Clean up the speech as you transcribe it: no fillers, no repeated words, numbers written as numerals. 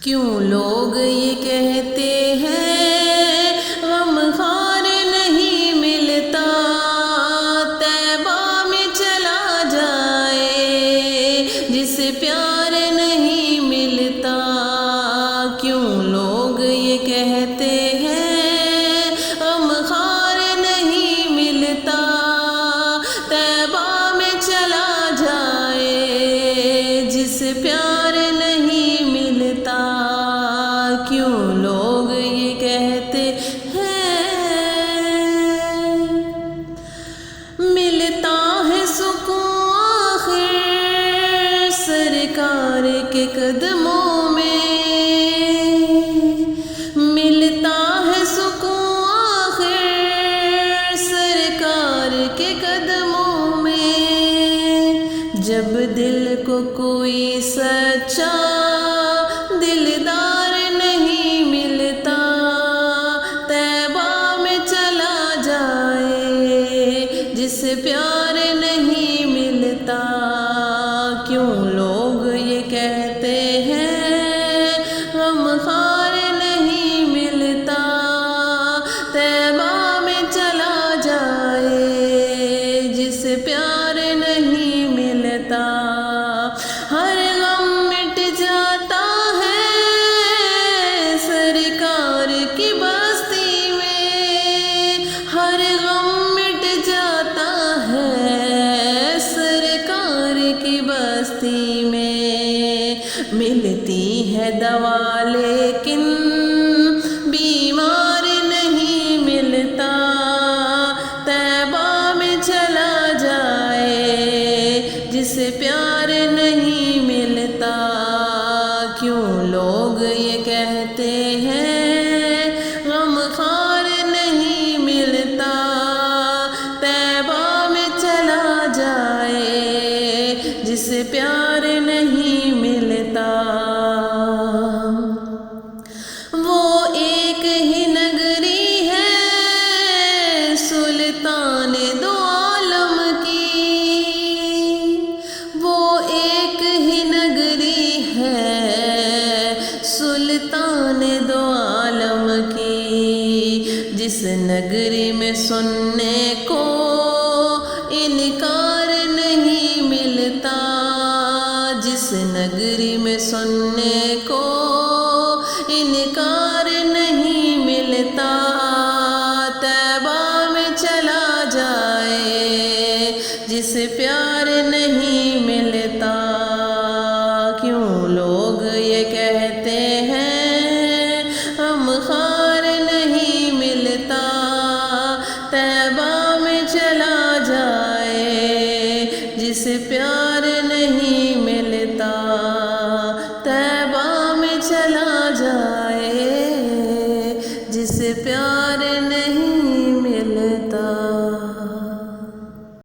کیوں لوگ یہ کہتے ہیں غم خار نہیں ملتا، طیبہ میں چلا جائے جسے پیار نہیں ملتا۔ کیوں لوگ یہ کہتے ہیں غم خار نہیں ملتا، طیبہ میں چلا جائے جسے پیار نہیں ملتا۔ کیوں لوگ یہ کہتے ہیں ملتا ہے سکون آخر سرکار کے قدموں میں، ملتا ہے سکون آخر سرکار کے قدموں میں۔ جب دل کو کوئی سچا دلدار نہیں ملتا، طیبہ میں چلا جائے جسے پیار نہیں ملتا۔ کیوں لوگ یہ کہتے ہیں غم خار نہیں ملتا، طیبہ میں چلا جائے جسے پیار نہیں ملتا۔ ہر غم مٹ جاتا ہے سرکار کی بستی میں، ہر غم مٹ جاتا ہے سرکار کی بستی میں۔ ملتی ہے دوا لیکن بیمار نہیں ملتا، طیبہ میں چلا جائے جسے پیار نہیں ملتا۔ کیوں لوگ یہ کہتے ہیں غم خار نہیں ملتا، طیبہ میں چلا جائے جسے پیار نہیں ملتا۔ وہ ایک ہی نگری ہے سلطان دو عالم کی، وہ ایک ہی نگری ہے سلطان دو عالم کی، جس نگری میں سننے کو انکار نہیں ملتا، جس نگری میں سننے